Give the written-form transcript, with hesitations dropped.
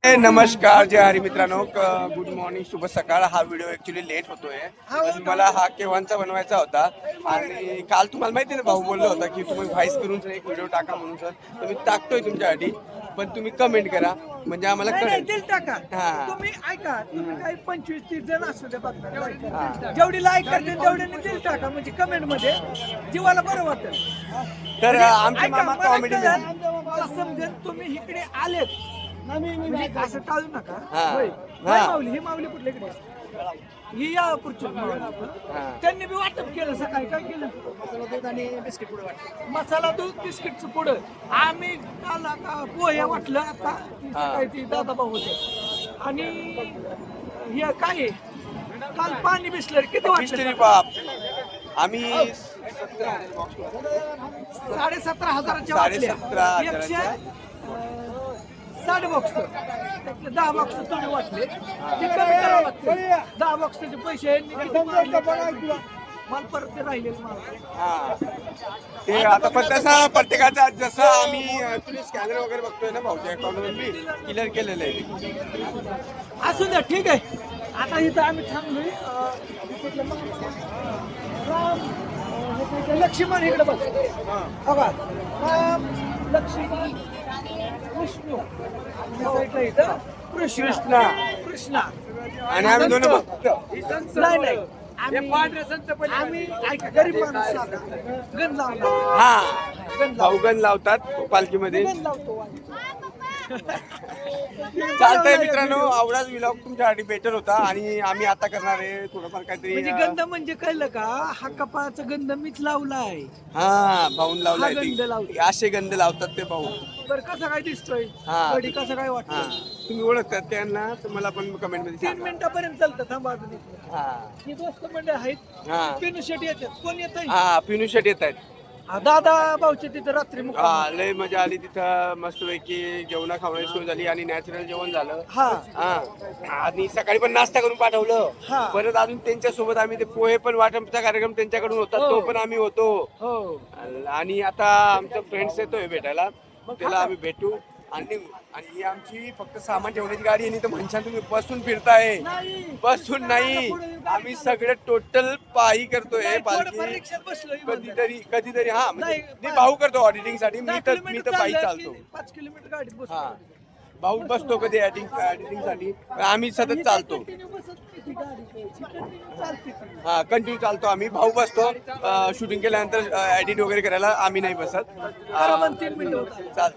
नमस्कार जय हरी मित्रांनो, good morning, शुभ सकाळ. हा व्हिडिओ ऍक्च्युली लेट होतोय, पण मला हा केव्हाचा बनवायचा होता. आणि काल तुम्हाला माहिती आहे ना, भाऊ बोललो होता की तुम्ही व्हॉइस करून एक व्हिडिओ टाका म्हणून. सर तर मी टाकतोय तुमच्यासाठी, पण तुम्ही कमेंट करा म्हणजे आम्हाला कळेल. टाका. हा. तुम्ही ऐका, तुम्ही काही 25-30 जण असू दे बघणार, जेवढी लाईक करते तेवढ्याने दिल टाका, म्हणजे कमेंट मध्ये जीवाला बरं वाटेल. तर आमचे ऐका, मामा मला कॉमेडी कळलं, मला समजेल तुम्ही इकडे आलेत म्हणजे असं टाळू नका. हा. होय. हा. ही माऊली कुठल्याकडे ही या पुढची त्यांनी बी वाटप केलं. सकाळी काय केलं? मसाला दूध बिस्किटचं पुढं. आम्ही काल आता पोहे वाटलं. आता सकाळी ती दादा भाऊ होते. आणि हे काय आहे? काल पाणी बिस्लरी किती वाटलं? मिस्टरी बाप आम्ही 17,500च्या 17,500 साडे बॉक्स 10 बॉक्स तुम्ही वाटले. ते कमी करावं लागतं. 10 बॉक्सचे पैसे यांनी किती मारले? मला परत ते राहिलेलं मला. हा. ते आता पण तसं प्रत्येकाचा जसं आम्ही तुम्ही स्कॅनर वगैरे बघतोय ना, भाऊच्या अकाउंटवर मी क्लिअर केलेलं आहे. असू द्या, ठीक आहे. आता इथं आम्ही थांबलोय. लक्ष्मण इकडे बघ. बघा, राम लक्ष्मण विष्णू इथं कृष्णा कृष्णा. आणि आम्ही दोन बघतो. नाही नाही, आम्ही ऐका, गरीब माणूस साधा गण लावला. हा, भाऊ गण लावतात पालखीमध्ये. गण लावतो. चालतंय मित्रांनो, आवडाच विलॉग तुमच्यासाठी बेटर होता. आणि आम्ही आता करणार आहे थोडंफार काहीतरी. म्हणजे गंध म्हणजे कळलं का? हा कपाळाचा गंध मीच लावलाय. हा, भाऊन लावलाय हा गंध लावतो. ते. असे गंध लावतात ते भाऊ. बरं, कसं काय दिसतोय? हा. बडी कसं काय हा, वाटतं? तुम्ही ओळखतात त्यांना तर मला पण कमेंट मध्ये 3 सांगा. मिनिटापर्यंत चालतं. थांबा अजून इथं. हा. ही दोस्त मंडळ आहेत. हा. पिनू शेट येतात. कोण येत? हा, पिनू शेट येत आहेत. दादा भाऊचे तिथे रात्री मुक्काम. हा, लय मजा आली तिथं. मस्तपैकी जेवणा खावण्याची सोय झाली आणि नॅचरल जेवण झालं. हा. हा, आणि सकाळी पण नाश्ता करून पाठवलं. हा. परत अजून त्यांच्या सोबत आम्ही ते पोहे पण वाटपचा कार्यक्रम त्यांच्याकडून होता, हो. तो पण आम्ही होतो. हो. आणि आता आमचा फ्रेंड्स येतोय भेटायला, त्याला आम्ही भेटू. आणि ही आमची फक्त सामान ठेवण्याची गाडी आहे. नाही तर म्हणशाल तुम्ही बसून फिरताय. नाही. बसून नाही, आम्ही सगळे टोटल पायी करतोय थोडंफार पालखी. रिक्षात बसलोय. कधीतरी हा, नाही, मी भाऊ करतो ऑडिटिंग साठी. मी 10 तर किलोमीटर पायी चाललं चालतो. की 5 किलोमीटर गाडीत बसतो. हा, भाऊ बसतो कधी एडिटिंग साठी. आम्ही सतत चालतो. कंटिन्यू बसत नाही ती गाडी. कंटिन्यू चालते ती. हा, कंटिन्यू चालतो आम्ही. भाऊ बसतो शूटिंग केल्यानंतर एडिट वगैरे करायला. आम्ही नाही बसत. बरोबर 3 मिनिटं होतात. चालतं.